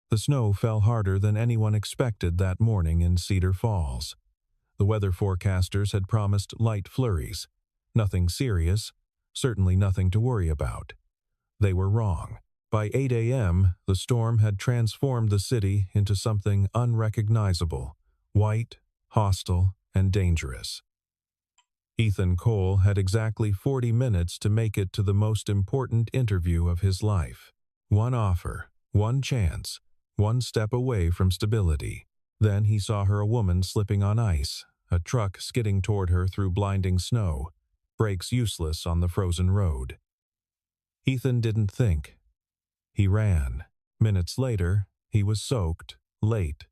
The snow fell harder than anyone expected that morning in Cedar Falls. The weather forecasters had promised light flurries. Nothing serious, certainly nothing to worry about. They were wrong. By 8 a.m., the storm had transformed the city into something unrecognizable, white, hostile, and dangerous. Ethan Cole had exactly 40 minutes to make it to the most important interview of his life. One offer, one chance, one step away from stability. Then he saw her, a woman slipping on ice, a truck skidding toward her through blinding snow, brakes useless on the frozen road. Ethan didn't think. He ran. Minutes later, he was soaked, late,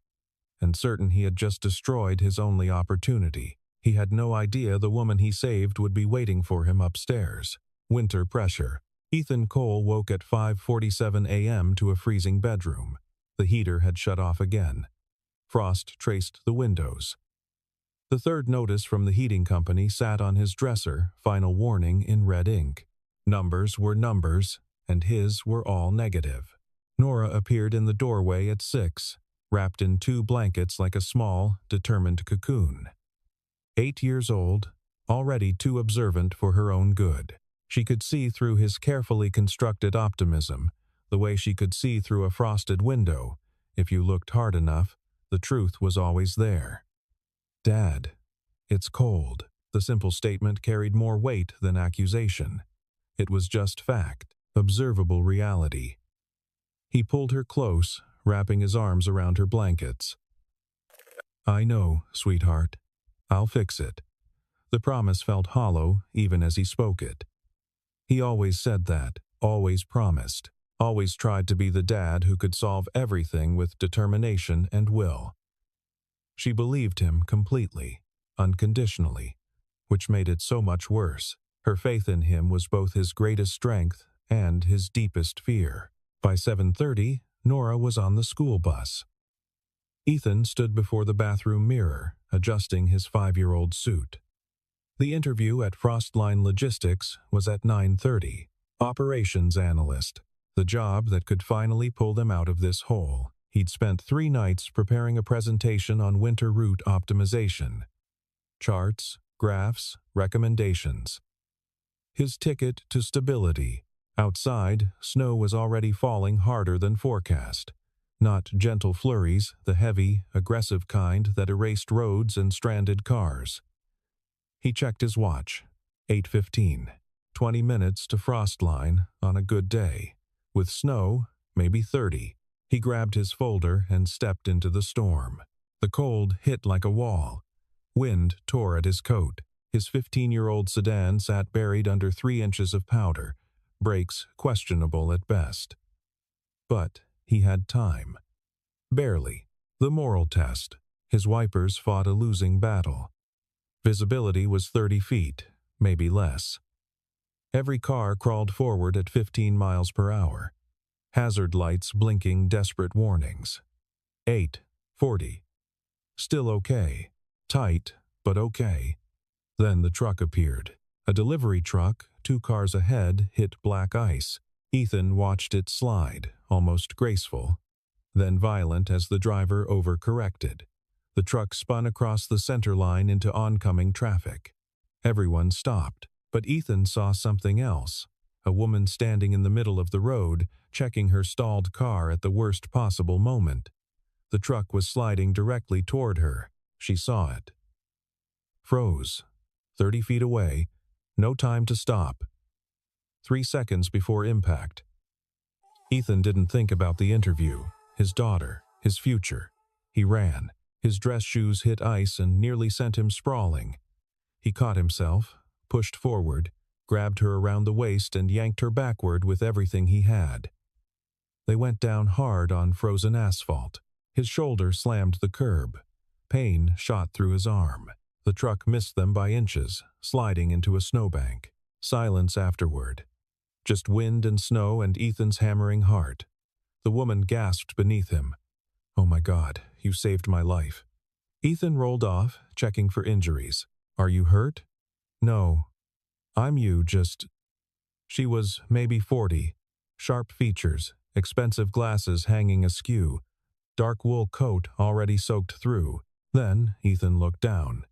and certain he had just destroyed his only opportunity. He had no idea the woman he saved would be waiting for him upstairs. Winter pressure. Ethan Cole woke at 5:47 a.m. to a freezing bedroom. The heater had shut off again. Frost traced the windows. The third notice from the heating company sat on his dresser, final warning in red ink. Numbers were numbers, and his were all negative. Nora appeared in the doorway at 6, wrapped in 2 blankets like a small, determined cocoon. 8 years old, already too observant for her own good. She could see through his carefully constructed optimism, the way she could see through a frosted window. If you looked hard enough, the truth was always there. "Dad, it's cold." The simple statement carried more weight than accusation. It was just fact, observable reality. He pulled her close, wrapping his arms around her blankets. "I know, sweetheart. I'll fix it." The promise felt hollow even as he spoke it. He always said that, always promised, always tried to be the dad who could solve everything with determination and will. She believed him completely, unconditionally, which made it so much worse. Her faith in him was both his greatest strength and his deepest fear. By 7:30, Nora was on the school bus. Ethan stood before the bathroom mirror, adjusting his 5-year-old suit. The interview at Frostline Logistics was at 9:30. Operations analyst, the job that could finally pull them out of this hole. He'd spent 3 nights preparing a presentation on winter route optimization. Charts, graphs, recommendations. His ticket to stability. Outside, snow was already falling harder than forecast. Not gentle flurries, the heavy, aggressive kind that erased roads and stranded cars. He checked his watch. 8:15. 20 minutes to Frostline on a good day. With snow, maybe 30. He grabbed his folder and stepped into the storm. The cold hit like a wall. Wind tore at his coat. His 15-year-old sedan sat buried under 3 inches of powder, brakes questionable at best. But he had time. Barely. The moral test. His wipers fought a losing battle. Visibility was 30 feet, maybe less. Every car crawled forward at 15 miles per hour. Hazard lights blinking desperate warnings. 8:40. Still okay. Tight, but okay. Then the truck appeared. A delivery truck, 2 cars ahead, hit black ice. Ethan watched it slide, almost graceful, then violent as the driver overcorrected. The truck spun across the center line into oncoming traffic. Everyone stopped, but Ethan saw something else. A woman standing in the middle of the road, checking her stalled car at the worst possible moment. The truck was sliding directly toward her. She saw it. Froze. 30 feet away. No time to stop. 3 seconds before impact. Ethan didn't think about the interview, his daughter, his future. He ran. His dress shoes hit ice and nearly sent him sprawling. He caught himself, pushed forward, grabbed her around the waist and yanked her backward with everything he had. They went down hard on frozen asphalt. His shoulder slammed the curb. Pain shot through his arm. The truck missed them by inches, sliding into a snowbank. Silence afterward. Just wind and snow and Ethan's hammering heart. The woman gasped beneath him. "Oh my God, you saved my life." Ethan rolled off, checking for injuries. "Are you hurt?" "No. I'm you, just..." She was maybe 40. Sharp features, expensive glasses hanging askew, dark wool coat already soaked through. Then Ethan looked down.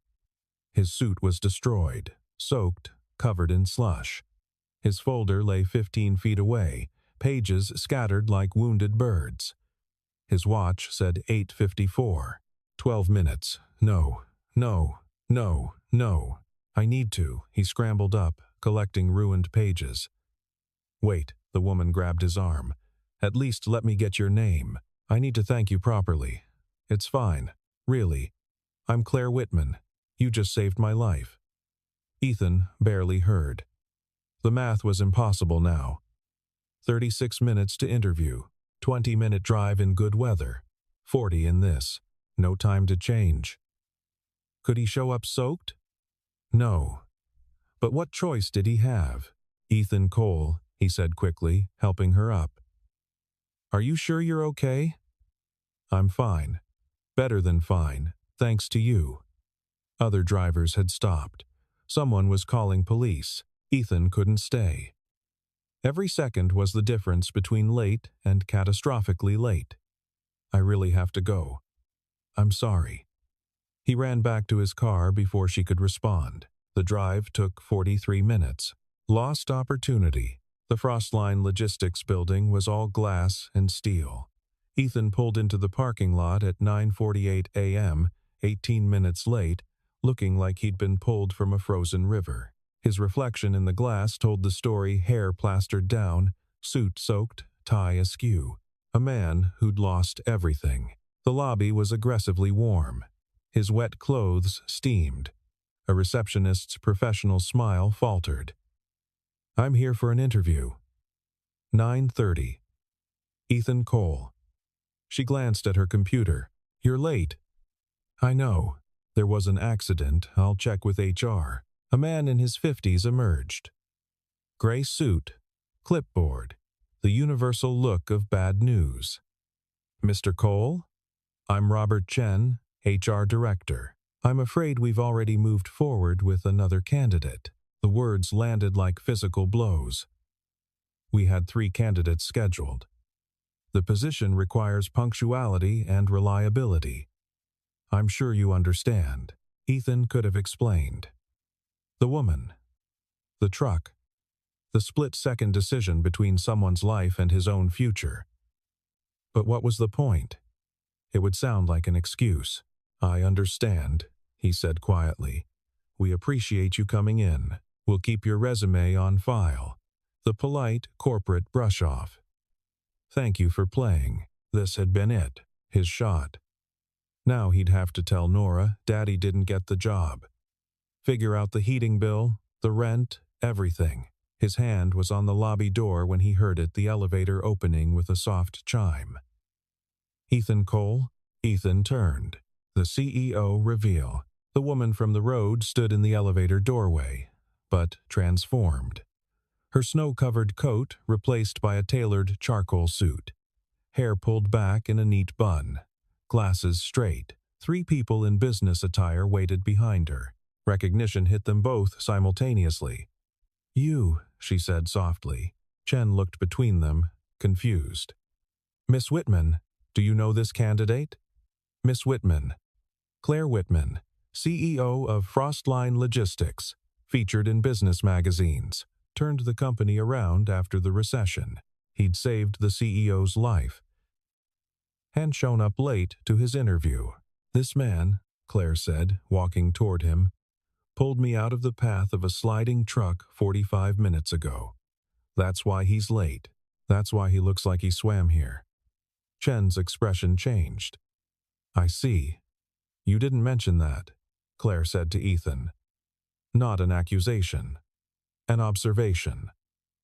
His suit was destroyed, soaked, covered in slush. His folder lay 15 feet away, pages scattered like wounded birds. His watch said 8:54. 12 minutes. No, no, no, no. I need to. He scrambled up, collecting ruined pages. Wait, the woman grabbed his arm. At least let me get your name. I need to thank you properly. It's fine. Really. I'm Claire Whitman. You just saved my life. Ethan barely heard. The math was impossible now. 36 minutes to interview, 20-minute drive in good weather, 40 in this. No time to change. Could he show up soaked? No. But what choice did he have? Ethan Cole, he said quickly, helping her up. Are you sure you're okay? I'm fine. Better than fine, thanks to you. Other drivers had stopped. Someone was calling police. Ethan couldn't stay. Every second was the difference between late and catastrophically late. I really have to go. I'm sorry. He ran back to his car before she could respond. The drive took 43 minutes. Lost opportunity. The Frostline Logistics building was all glass and steel. Ethan pulled into the parking lot at 9:48 a.m., 18 minutes late, looking like he'd been pulled from a frozen river. His reflection in the glass told the story, hair plastered down, suit soaked, tie askew. A man who'd lost everything. The lobby was aggressively warm. His wet clothes steamed. A receptionist's professional smile faltered. I'm here for an interview. 9:30. Ethan Cole. She glanced at her computer. You're late. I know. There was an accident. I'll check with HR. A man in his 50s emerged. Gray suit, clipboard, the universal look of bad news. Mr. Cole? I'm Robert Chen, HR Director. I'm afraid we've already moved forward with another candidate. The words landed like physical blows. We had 3 candidates scheduled. The position requires punctuality and reliability. I'm sure you understand. Ethan could have explained. The woman. The truck. The split-second decision between someone's life and his own future. But what was the point? It would sound like an excuse. I understand, he said quietly. We appreciate you coming in. We'll keep your resume on file. The polite corporate brush-off. Thank you for playing. This had been it, his shot. Now he'd have to tell Nora Daddy didn't get the job. Figure out the heating bill, the rent, everything. His hand was on the lobby door when he heard it, the elevator opening with a soft chime. Ethan Cole? Ethan turned. The CEO reveal. The woman from the road stood in the elevator doorway, but transformed. Her snow-covered coat replaced by a tailored charcoal suit. Hair pulled back in a neat bun. Glasses straight. 3 people in business attire waited behind her. Recognition hit them both simultaneously. You, she said softly. Chen looked between them, confused. Miss Whitman, do you know this candidate? Miss Whitman. Claire Whitman, CEO of Frostline Logistics, featured in business magazines, turned the company around after the recession. He'd saved the CEO's life and shown up late to his interview. This man, Claire said, walking toward him, pulled me out of the path of a sliding truck 45 minutes ago. That's why he's late. That's why he looks like he swam here. Chen's expression changed. I see. You didn't mention that, Claire said to Ethan. Not an accusation. An observation.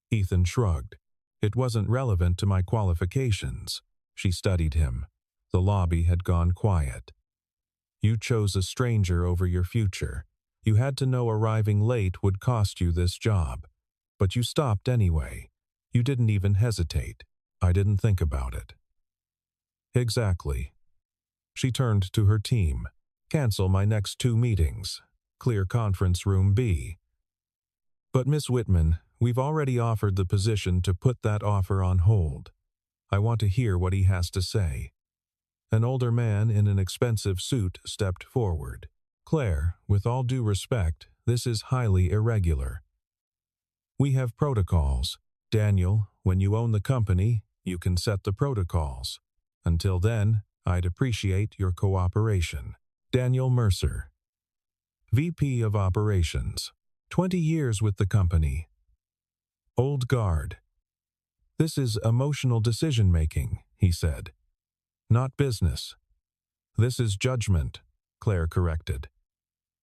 Ethan shrugged. It wasn't relevant to my qualifications. She studied him. The lobby had gone quiet. You chose a stranger over your future. You had to know arriving late would cost you this job. But you stopped anyway. You didn't even hesitate. I didn't think about it. Exactly. She turned to her team. Cancel my next 2 meetings. Clear conference room B. But Miss Whitman, we've already offered the position to put that offer on hold. I want to hear what he has to say. An older man in an expensive suit stepped forward. "Claire, with all due respect, this is highly irregular. We have protocols. Daniel, when you own the company, you can set the protocols. Until then, I'd appreciate your cooperation." Daniel Mercer, VP of Operations. 20 years with the company. Old guard. "This is emotional decision-making," he said. "Not business." "This is judgment," Claire corrected.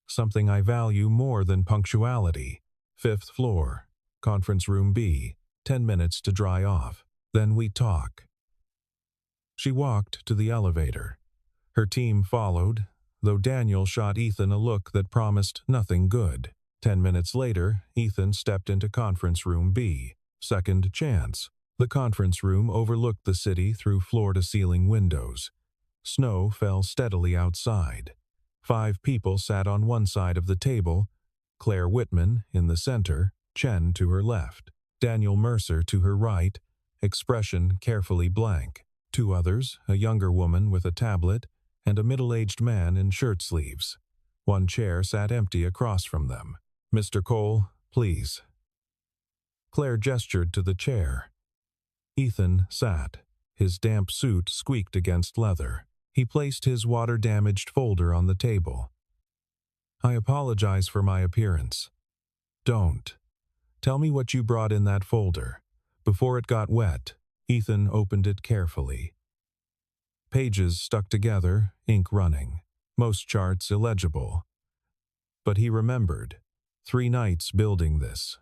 "Something I value more than punctuality." 5th floor, conference room B, 10 minutes to dry off. Then we talk. She walked to the elevator. Her team followed, though Daniel shot Ethan a look that promised nothing good. 10 minutes later, Ethan stepped into conference room B, second chance. The conference room overlooked the city through floor-to-ceiling windows. Snow fell steadily outside. 5 people sat on one side of the table, Claire Whitman in the center, Chen to her left, Daniel Mercer to her right, expression carefully blank. 2 others, a younger woman with a tablet, and a middle-aged man in shirt sleeves. 1 chair sat empty across from them. "Mr. Cole, please." Claire gestured to the chair. Ethan sat. His damp suit squeaked against leather. He placed his water-damaged folder on the table. "I apologize for my appearance." "Don't. Tell me what you brought in that folder." Before it got wet, Ethan opened it carefully. Pages stuck together, ink running. Most charts illegible. But he remembered. 3 nights building this.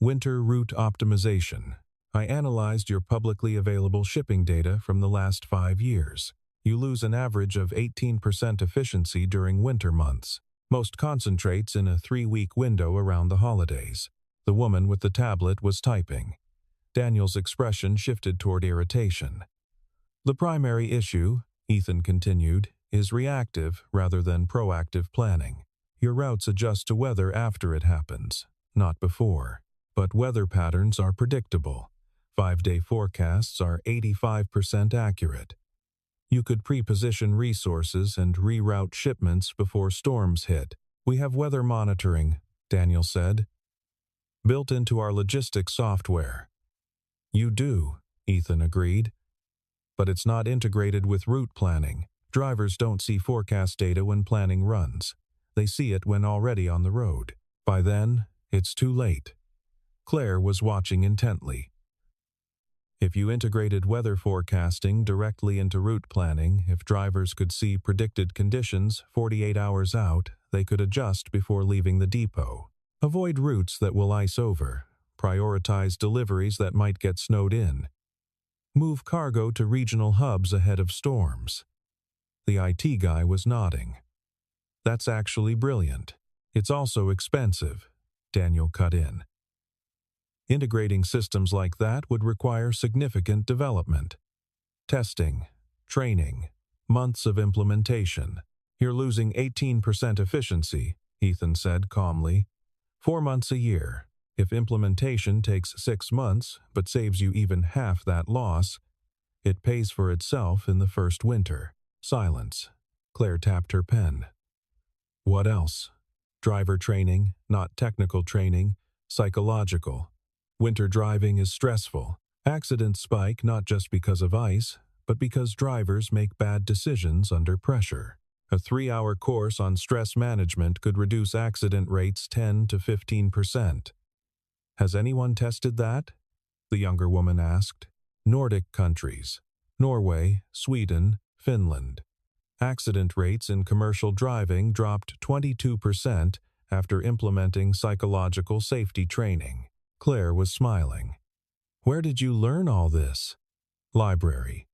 Winter route optimization. I analyzed your publicly available shipping data from the last 5 years. You lose an average of 18% efficiency during winter months. Most concentrates in a 3-week window around the holidays. The woman with the tablet was typing. Daniel's expression shifted toward irritation. "The primary issue," Ethan continued, "is reactive rather than proactive planning. Your routes adjust to weather after it happens, not before. But weather patterns are predictable. 5-day forecasts are 85% accurate. You could pre-position resources and reroute shipments before storms hit. We have weather monitoring," Daniel said, "built into our logistics software." "You do," Ethan agreed. "But it's not integrated with route planning. Drivers don't see forecast data when planning runs. They see it when already on the road. By then, it's too late." Claire was watching intently. "If you integrated weather forecasting directly into route planning, if drivers could see predicted conditions 48 hours out, they could adjust before leaving the depot. Avoid routes that will ice over. Prioritize deliveries that might get snowed in. Move cargo to regional hubs ahead of storms." The IT guy was nodding. "That's actually brilliant. It's also expensive," Daniel cut in. "Integrating systems like that would require significant development. Testing, training, months of implementation. You're losing 18% efficiency," Ethan said calmly. 4 months a year. If implementation takes 6 months but saves you even half that loss, it pays for itself in the first winter." Silence. Claire tapped her pen. "What else?" "Driver training, not technical training, psychological. Winter driving is stressful. Accidents spike not just because of ice, but because drivers make bad decisions under pressure. A 3-hour course on stress management could reduce accident rates 10 to 15%. "Has anyone tested that?" the younger woman asked. "Nordic countries. Norway, Sweden, Finland. Accident rates in commercial driving dropped 22% after implementing psychological safety training." Claire was smiling. "Where did you learn all this?" "Library.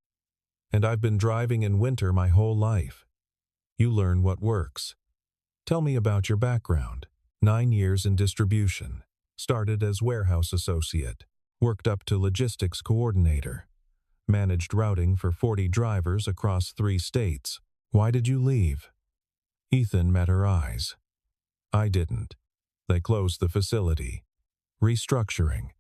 And I've been driving in winter my whole life. You learn what works." "Tell me about your background." 9 years in distribution. Started as warehouse associate. Worked up to logistics coordinator. Managed routing for 40 drivers across 3 states. "Why did you leave?" Ethan met her eyes. "I didn't. They closed the facility. Restructuring.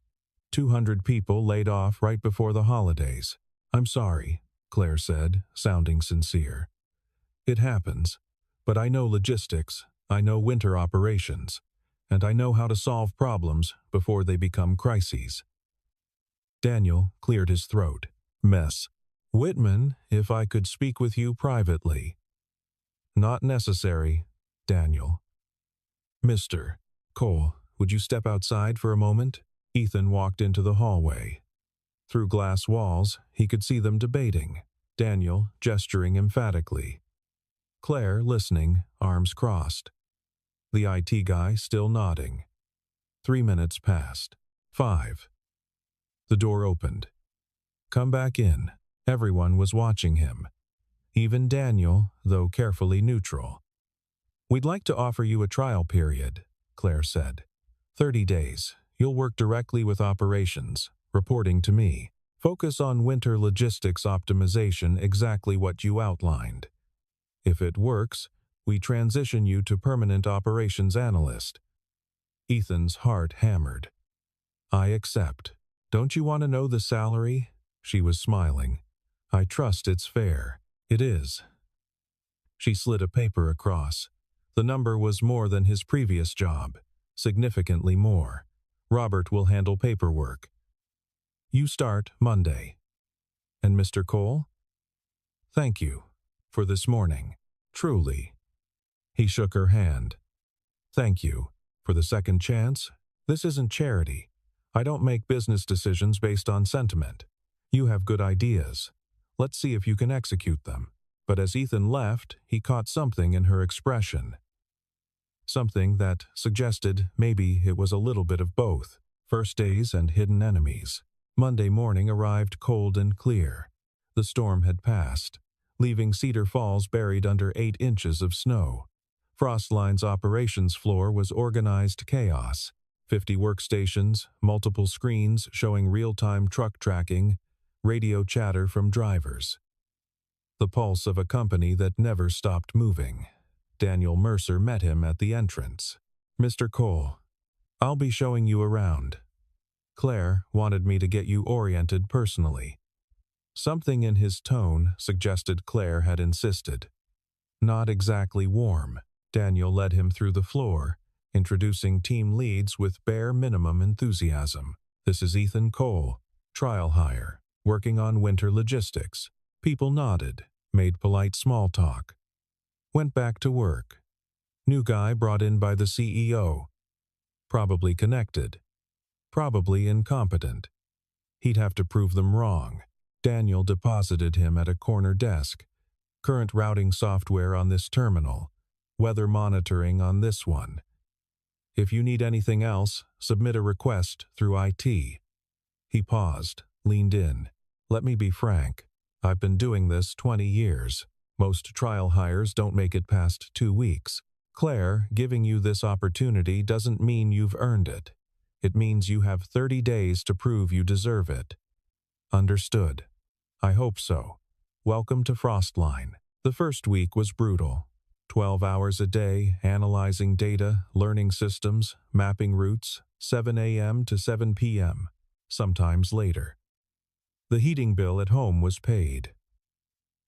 200 people laid off right before the holidays. I'm sorry." Claire said, sounding sincere. It happens, but I know logistics, I know winter operations, and I know how to solve problems before they become crises. Daniel cleared his throat. Mess. Whitman, if I could speak with you privately. Not necessary, Daniel. Mr. Cole, would you step outside for a moment? Ethan walked into the hallway. Through glass walls, he could see them debating, Daniel gesturing emphatically. Claire listening, arms crossed. The IT guy still nodding. 3 minutes passed. 5. The door opened. Come back in. Everyone was watching him. Even Daniel, though carefully neutral. We'd like to offer you a trial period, Claire said. 30 days. You'll work directly with operations, reporting to me. Focus on winter logistics optimization, exactly what you outlined. If it works, we transition you to permanent operations analyst. Ethan's heart hammered. I accept. Don't you want to know the salary? She was smiling. I trust it's fair. It is. She slid a paper across. The number was more than his previous job, significantly more. Robert will handle paperwork. You start Monday. And Mr. Cole? Thank you for this morning, truly. He shook her hand. Thank you for the second chance. This isn't charity. I don't make business decisions based on sentiment. You have good ideas. Let's see if you can execute them. But as Ethan left, he caught something in her expression. Something that suggested maybe it was a little bit of both, first days and hidden enemies. Monday morning arrived cold and clear. The storm had passed, leaving Cedar Falls buried under 8 inches of snow. Frostline's operations floor was organized chaos. 50 workstations, multiple screens showing real-time truck tracking, radio chatter from drivers. The pulse of a company that never stopped moving. Daniel Mercer met him at the entrance. Mr. Cole, I'll be showing you around. Claire wanted me to get you oriented personally. Something in his tone suggested Claire had insisted. Not exactly warm, Daniel led him through the floor, introducing team leads with bare minimum enthusiasm. This is Ethan Cole, trial hire, working on winter logistics. People nodded, made polite small talk. Went back to work. New guy brought in by the CEO. Probably connected. Probably incompetent. He'd have to prove them wrong. Daniel deposited him at a corner desk. Current routing software on this terminal. Weather monitoring on this one. If you need anything else, submit a request through IT. He paused, leaned in. Let me be frank. I've been doing this 20 years. Most trial hires don't make it past 2 weeks. Claire, giving you this opportunity doesn't mean you've earned it. It means you have 30 days to prove you deserve it. Understood. I hope so. Welcome to Frostline. The first week was brutal. 12 hours a day, analyzing data, learning systems, mapping routes, 7 a.m. to 7 p.m., sometimes later. The heating bill at home was paid.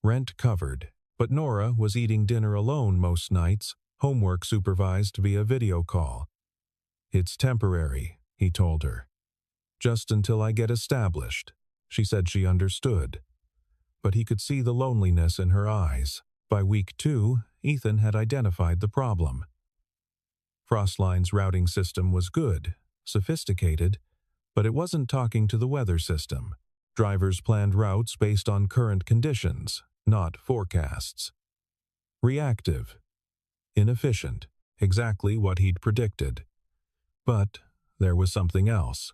Rent covered, but Nora was eating dinner alone most nights, homework supervised via video call. It's temporary, he told her. Just until I get established. She said she understood. But he could see the loneliness in her eyes. By week 2, Ethan had identified the problem. Frostline's routing system was good, sophisticated, but it wasn't talking to the weather system. Drivers planned routes based on current conditions, not forecasts. Reactive. Inefficient. Exactly what he'd predicted. But there was something else.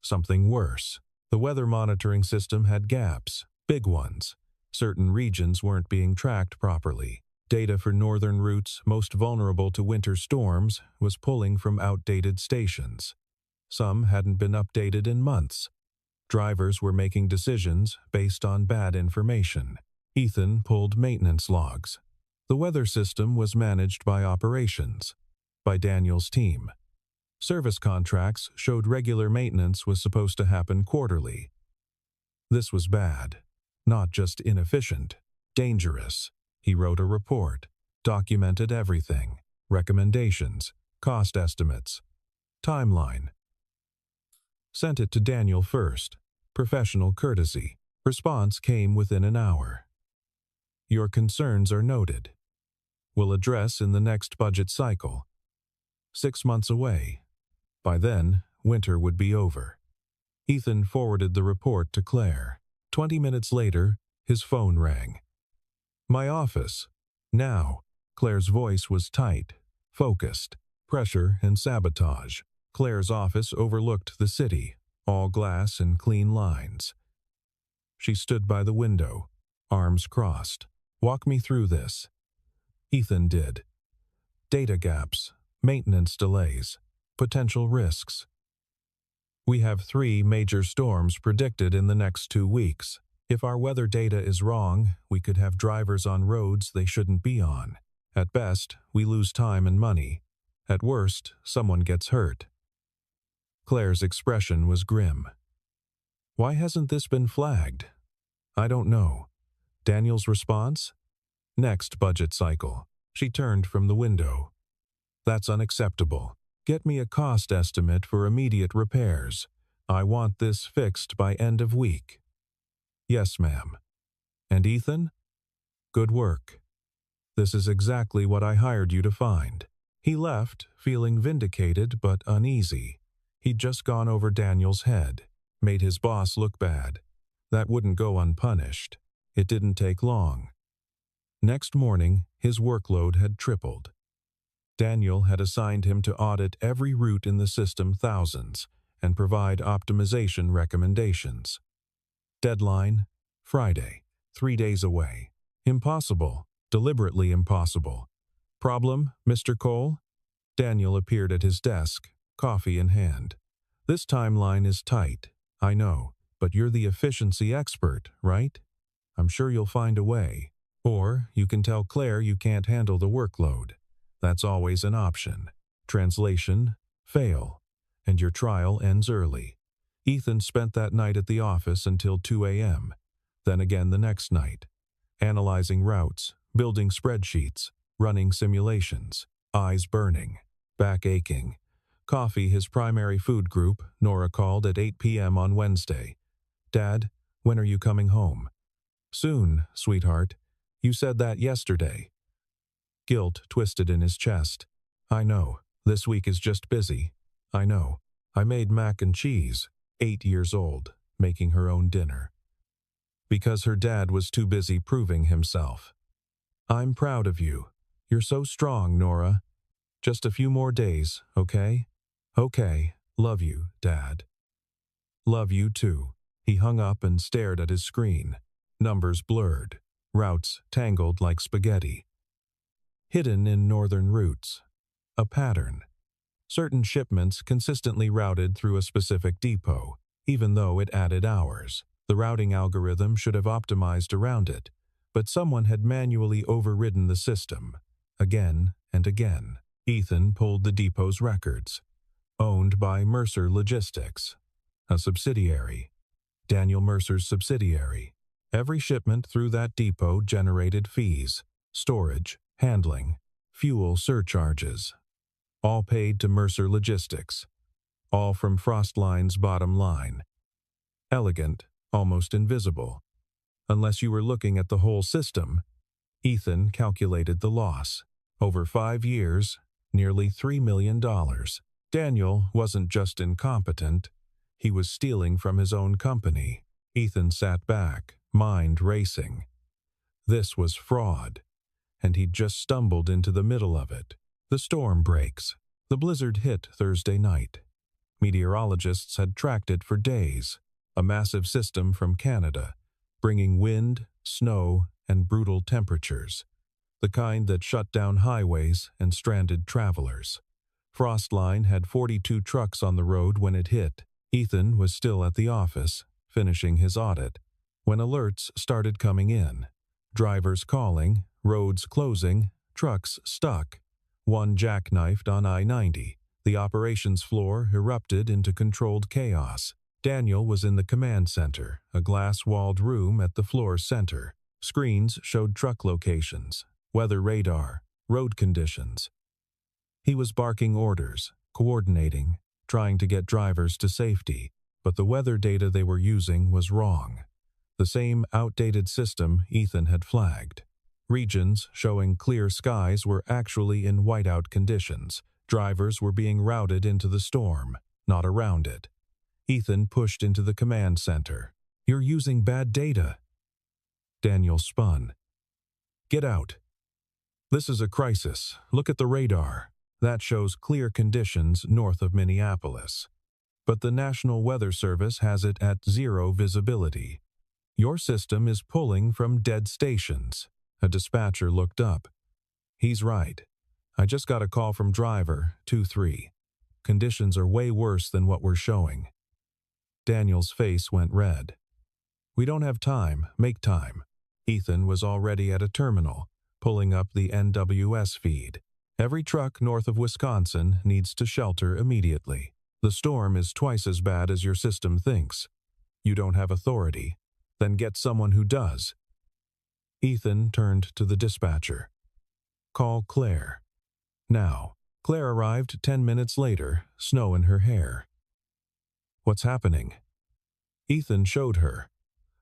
Something worse. The weather monitoring system had gaps, big ones. Certain regions weren't being tracked properly. Data for northern routes most vulnerable to winter storms was pulling from outdated stations. Some hadn't been updated in months. Drivers were making decisions based on bad information. Ethan pulled maintenance logs. The weather system was managed by operations, by Daniel's team. Service contracts showed regular maintenance was supposed to happen quarterly. This was bad. Not just inefficient, dangerous. He wrote a report, documented everything, recommendations, cost estimates, timeline. Sent it to Daniel first. Professional courtesy. Response came within an hour. Your concerns are noted. Will address in the next budget cycle. 6 months away. By then, winter would be over. Ethan forwarded the report to Claire. 20 minutes later, his phone rang. My office. Now. Claire's voice was tight, focused. Pressure and sabotage. Claire's office overlooked the city, all glass and clean lines. She stood by the window, arms crossed. Walk me through this. Ethan did. Data gaps, maintenance delays, potential risks. We have 3 major storms predicted in the next 2 weeks. If our weather data is wrong, we could have drivers on roads they shouldn't be on. At best, we lose time and money. At worst, someone gets hurt. Claire's expression was grim. Why hasn't this been flagged? I don't know. Daniel's response? Next budget cycle. She turned from the window. That's unacceptable. Get me a cost estimate for immediate repairs. I want this fixed by end of week. Yes, ma'am. And Ethan? Good work. This is exactly what I hired you to find. He left, feeling vindicated but uneasy. He'd just gone over Daniel's head, made his boss look bad. That wouldn't go unpunished. It didn't take long. Next morning, his workload had tripled. Daniel had assigned him to audit every route in the system thousands and provide optimization recommendations. Deadline, Friday, 3 days away. Impossible, deliberately impossible. Problem, Mr. Cole? Daniel appeared at his desk, coffee in hand. This timeline is tight, I know, but you're the efficiency expert, right? I'm sure you'll find a way. Or you can tell Claire you can't handle the workload. That's always an option. Translation, fail, and your trial ends early. Ethan spent that night at the office until 2 a.m., then again the next night, analyzing routes, building spreadsheets, running simulations, eyes burning, back aching. Coffee his primary food group, Nora called at 8 p.m. on Wednesday. Dad, when are you coming home? Soon, sweetheart. You said that yesterday. Guilt twisted in his chest. I know, this week is just busy. I know. I made mac and cheese, 8 years old, making her own dinner. Because her dad was too busy proving himself. I'm proud of you. You're so strong, Nora. Just a few more days, okay? Okay, love you, Dad. Love you too. He hung up and stared at his screen. Numbers blurred, routes tangled like spaghetti. Hidden in northern routes. A pattern. Certain shipments consistently routed through a specific depot, even though it added hours. The routing algorithm should have optimized around it, but someone had manually overridden the system, again and again. Ethan pulled the depot's records. Owned by Mercer Logistics, a subsidiary. Daniel Mercer's subsidiary. Every shipment through that depot generated fees, storage, handling, fuel surcharges. All paid to Mercer Logistics. All from Frostline's bottom line. Elegant, almost invisible. Unless you were looking at the whole system, Ethan calculated the loss. Over 5 years, nearly $3 million. Daniel wasn't just incompetent, he was stealing from his own company. Ethan sat back, mind racing. This was fraud, and he'd just stumbled into the middle of it. The storm breaks. The blizzard hit Thursday night. Meteorologists had tracked it for days, a massive system from Canada, bringing wind, snow, and brutal temperatures, the kind that shut down highways and stranded travelers. Frostline had 42 trucks on the road when it hit. Ethan was still at the office, finishing his audit, when alerts started coming in. Drivers calling, roads closing, trucks stuck. One jackknifed on I-90. The operations floor erupted into controlled chaos. Daniel was in the command center, a glass-walled room at the floor's center. Screens showed truck locations, weather radar, road conditions. He was barking orders, coordinating, trying to get drivers to safety, but the weather data they were using was wrong. The same outdated system Ethan had flagged. Regions showing clear skies were actually in whiteout conditions. Drivers were being routed into the storm, not around it. Ethan pushed into the command center. "You're using bad data." Daniel spun. "Get out. This is a crisis. Look at the radar. That shows clear conditions north of Minneapolis. But the National Weather Service has it at 0 visibility. Your system is pulling from dead stations." A dispatcher looked up. "He's right. I just got a call from driver 23. Conditions are way worse than what we're showing." Daniel's face went red. "We don't have time. Make time." Ethan was already at a terminal, pulling up the NWS feed. "Every truck north of Wisconsin needs to shelter immediately. The storm is twice as bad as your system thinks. You don't have authority. Then get someone who does." Ethan turned to the dispatcher. "Call Claire." Now. Claire arrived 10 minutes later, snow in her hair. "What's happening?" Ethan showed her.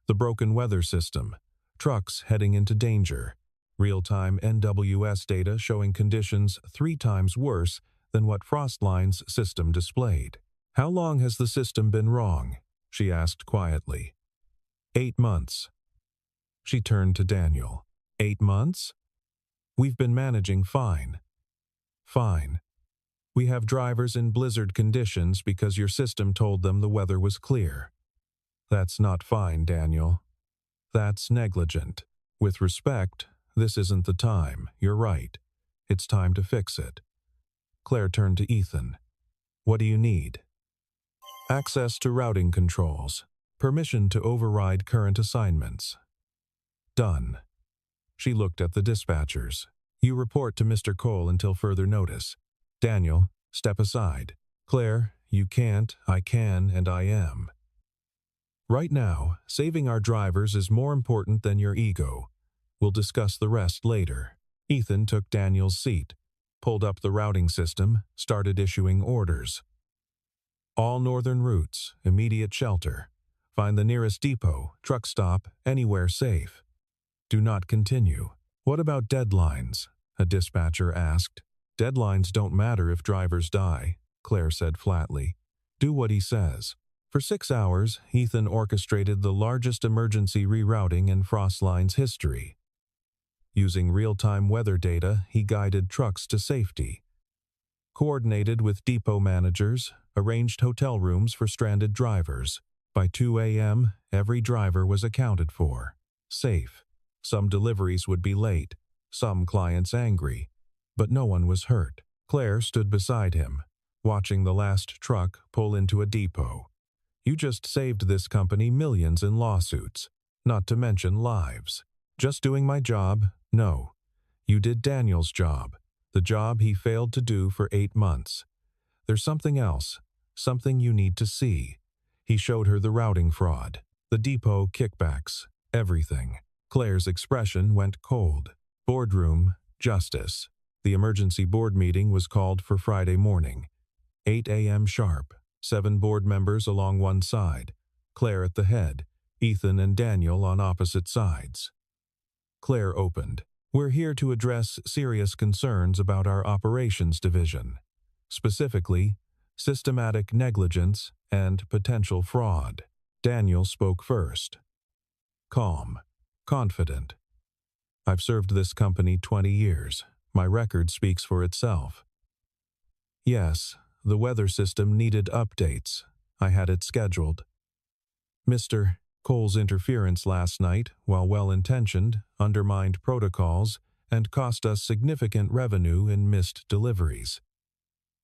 The broken weather system, trucks heading into danger, real-time NWS data showing conditions 3 times worse than what Frostline's system displayed. "How long has the system been wrong?" she asked quietly. 8 months. She turned to Daniel. 8 months? "We've been managing fine." "Fine. We have drivers in blizzard conditions because your system told them the weather was clear." "That's not fine, Daniel. That's negligent. With respect, this isn't the time. You're right. It's time to fix it." Claire turned to Ethan. "What do you need?" "Access to routing controls. Permission to override current assignments." "Done." She looked at the dispatchers. "You report to Mr. Cole until further notice. Daniel, step aside. Claire, you can't, I can, and I am. Right now, saving our drivers is more important than your ego. We'll discuss the rest later." Ethan took Daniel's seat, pulled up the routing system, started issuing orders. "All northern routes, immediate shelter. Find the nearest depot, truck stop, anywhere safe. Do not continue." "What about deadlines?" a dispatcher asked. "Deadlines don't matter if drivers die," Claire said flatly. "Do what he says." For 6 hours, Ethan orchestrated the largest emergency rerouting in Frostline's history. Using real-time weather data, he guided trucks to safety. Coordinated with depot managers, arranged hotel rooms for stranded drivers. By 2 a.m., every driver was accounted for. Safe. Some deliveries would be late, some clients angry, but no one was hurt. Claire stood beside him, watching the last truck pull into a depot. "You just saved this company millions in lawsuits, not to mention lives." "Just doing my job?" "No. You did Daniel's job, the job he failed to do for 8 months. There's something else, something you need to see." He showed her the routing fraud, the depot kickbacks, everything. Claire's expression went cold. Boardroom, justice. The emergency board meeting was called for Friday morning. 8 a.m. sharp. 7 board members along one side. Claire at the head, Ethan and Daniel on opposite sides. Claire opened. "We're here to address serious concerns about our operations division. Specifically, systematic negligence and potential fraud." Daniel spoke first. Calm. Confident. "I've served this company 20 years. My record speaks for itself." "Yes, the weather system needed updates. I had it scheduled. Mr. Cole's interference last night, while well-intentioned, undermined protocols and cost us significant revenue in missed deliveries."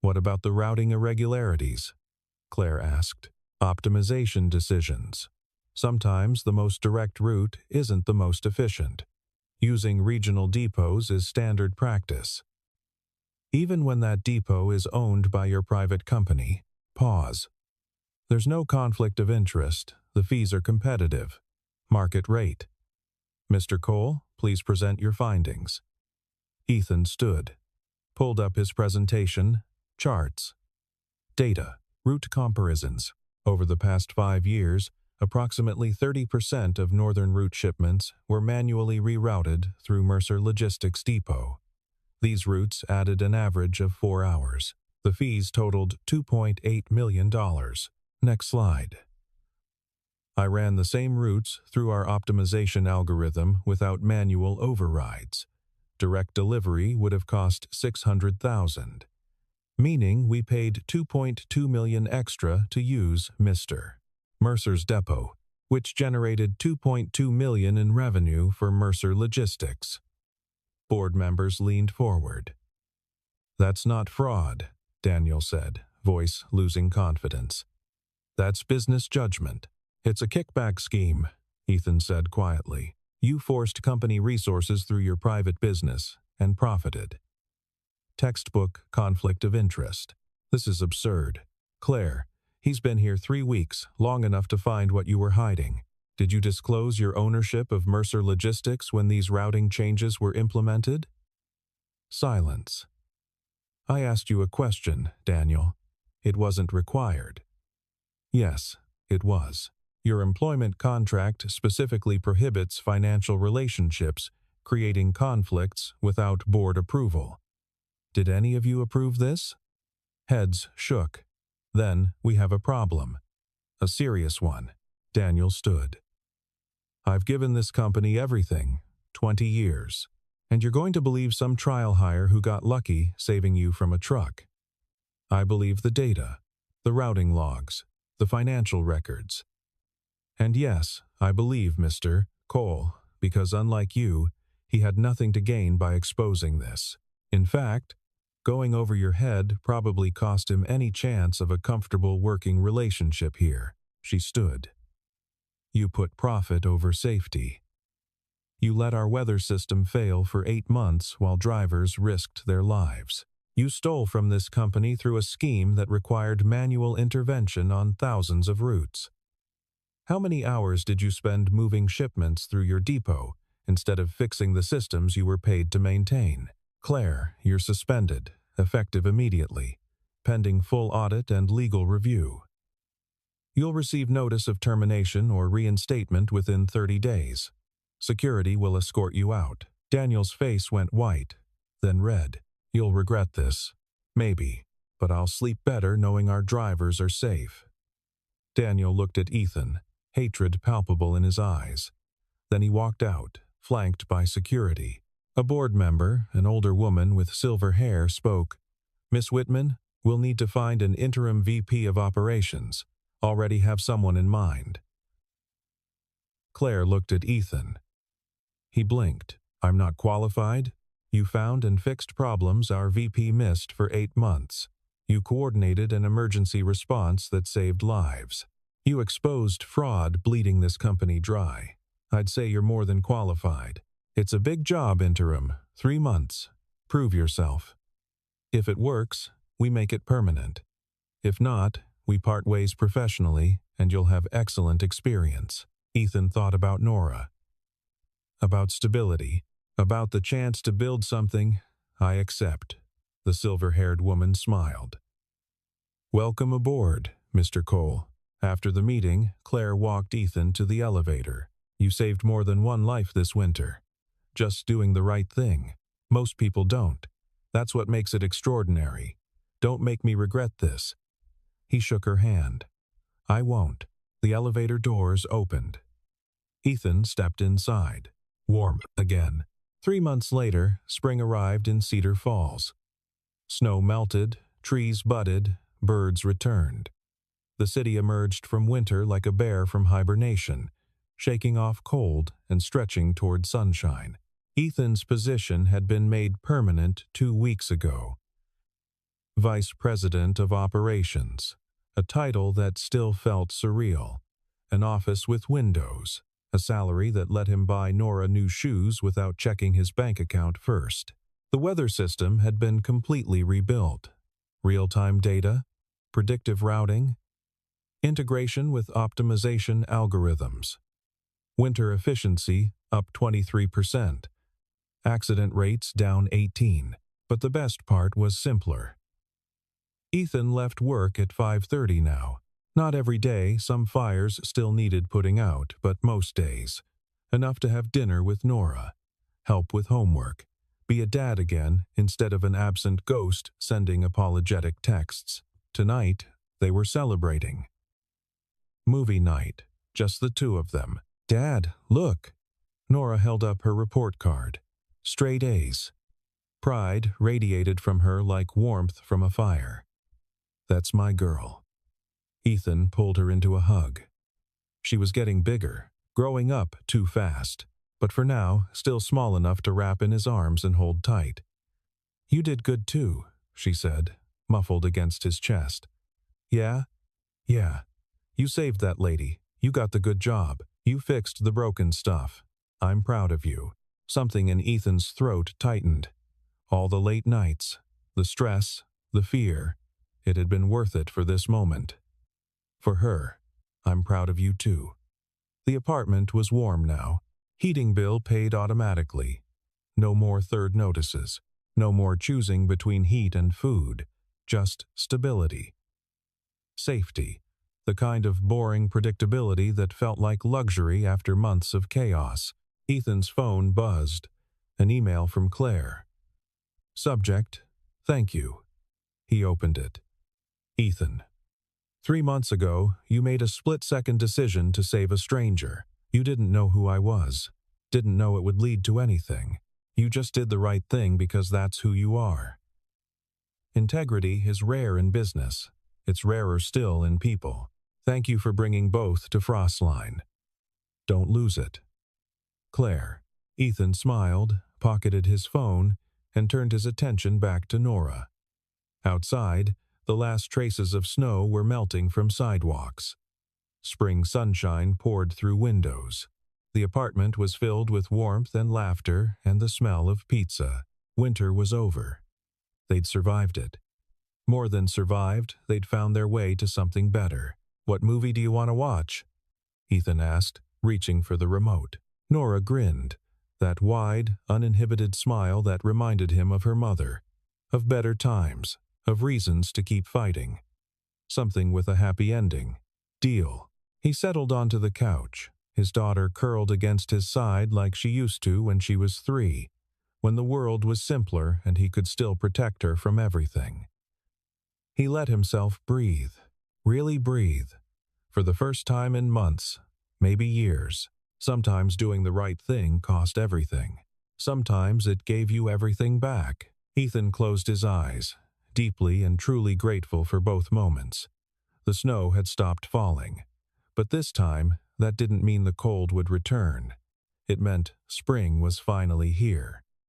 "What about the routing irregularities?" Claire asked. "Optimization decisions. Sometimes the most direct route isn't the most efficient. Using regional depots is standard practice. Even when that depot is owned by your private company." Pause. There's no conflict of interest. The fees are competitive. Market rate. Mr. Cole, please present your findings. Ethan stood, pulled up his presentation, charts, data, route comparisons. Over the past 5 years, approximately 30% of northern route shipments were manually rerouted through Mercer Logistics Depot. These routes added an average of 4 hours. The fees totaled $2.8 million. Next slide. I ran the same routes through our optimization algorithm without manual overrides. Direct delivery would have cost $600,000, meaning we paid $2.2 million extra to use Mr. Mercer's depot, which generated $2.2 million in revenue for Mercer Logistics. Board members leaned forward. That's not fraud, Daniel said, voice losing confidence. That's business judgment. It's a kickback scheme, Ethan said quietly. You forced company resources through your private business and profited. Textbook conflict of interest. This is absurd. Claire, he's been here 3 weeks, long enough to find what you were hiding. Did you disclose your ownership of Mercer Logistics when these routing changes were implemented? Silence. I asked you a question, Daniel. It wasn't required. Yes, it was. Your employment contract specifically prohibits financial relationships, creating conflicts without board approval. Did any of you approve this? Heads shook. Then we have a problem. A serious one. Daniel stood. I've given this company everything, 20 years, and you're going to believe some trial hire who got lucky saving you from a truck. I believe the data, the routing logs, the financial records. And yes, I believe Mr. Cole, because unlike you, he had nothing to gain by exposing this. In fact, going over your head probably cost him any chance of a comfortable working relationship here. She stood. You put profit over safety. You let our weather system fail for 8 months while drivers risked their lives. You stole from this company through a scheme that required manual intervention on thousands of routes. How many hours did you spend moving shipments through your depot instead of fixing the systems you were paid to maintain? Claire, you're suspended, effective immediately, pending full audit and legal review. You'll receive notice of termination or reinstatement within 30 days. Security will escort you out. Daniel's face went white, then red. You'll regret this. Maybe, but I'll sleep better knowing our drivers are safe. Daniel looked at Ethan, hatred palpable in his eyes. Then he walked out, flanked by security. A board member, an older woman with silver hair, spoke. Miss Whitman, we'll need to find an interim VP of operations. Already have someone in mind. Claire looked at Ethan. He blinked. I'm not qualified? You found and fixed problems our VP missed for 8 months. You coordinated an emergency response that saved lives. You exposed fraud bleeding this company dry. I'd say you're more than qualified. It's a big job, interim. 3 months. Prove yourself. If it works, we make it permanent. If not, we part ways professionally, and you'll have excellent experience. Ethan thought about Nora. About stability. About the chance to build something. I accept. The silver-haired woman smiled. Welcome aboard, Mr. Cole. After the meeting, Claire walked Ethan to the elevator. You saved more than one life this winter. Just doing the right thing. Most people don't. That's what makes it extraordinary. Don't make me regret this. He shook her hand. I won't. The elevator doors opened. Ethan stepped inside. Warm again. 3 months later, spring arrived in Cedar Falls. Snow melted, trees budded, birds returned. The city emerged from winter like a bear from hibernation, shaking off cold and stretching toward sunshine. Ethan's position had been made permanent 2 weeks ago. Vice President of Operations, a title that still felt surreal. An office with windows, a salary that let him buy Nora new shoes without checking his bank account first. The weather system had been completely rebuilt. Real-time data, predictive routing. Integration with optimization algorithms. Winter efficiency up 23%. Accident rates down 18%. But the best part was simpler. Ethan left work at 5:30 now. Not every day, some fires still needed putting out, but most days. Enough to have dinner with Nora, help with homework, be a dad again instead of an absent ghost sending apologetic texts. Tonight, they were celebrating. Movie night, just the two of them. "Dad, look." Nora held up her report card. Straight A's. Pride radiated from her like warmth from a fire. "That's my girl." Ethan pulled her into a hug. She was getting bigger, growing up too fast, but for now, still small enough to wrap in his arms and hold tight. "You did good too," she said, muffled against his chest. "Yeah? Yeah. You saved that lady. You got the good job. You fixed the broken stuff. I'm proud of you." Something in Ethan's throat tightened. All the late nights, the stress, the fear, it had been worth it for this moment. For her, "I'm proud of you too." The apartment was warm now. Heating bill paid automatically. No more third notices. No more choosing between heat and food. Just stability. Safety. The kind of boring predictability that felt like luxury after months of chaos. Ethan's phone buzzed. An email from Claire. Subject, "Thank you." He opened it. "Ethan. 3 months ago, you made a split-second decision to save a stranger. You didn't know who I was. Didn't know it would lead to anything. You just did the right thing because that's who you are. Integrity is rare in business. It's rarer still in people. Thank you for bringing both to Frostline. Don't lose it. Claire." Ethan smiled, pocketed his phone, and turned his attention back to Nora. Outside, the last traces of snow were melting from sidewalks. Spring sunshine poured through windows. The apartment was filled with warmth and laughter and the smell of pizza. Winter was over. They'd survived it. More than survived, they'd found their way to something better. "What movie do you want to watch?" Ethan asked, reaching for the remote. Nora grinned, that wide, uninhibited smile that reminded him of her mother, of better times, of reasons to keep fighting. Something with a happy ending. Deal. He settled onto the couch, his daughter curled against his side like she used to when she was 3, when the world was simpler and he could still protect her from everything. He let himself breathe, really breathe, for the first time in months, maybe years. Sometimes doing the right thing cost everything. Sometimes it gave you everything back. Ethan closed his eyes, deeply and truly grateful for both moments. The snow had stopped falling, but this time that didn't mean the cold would return. It meant spring was finally here.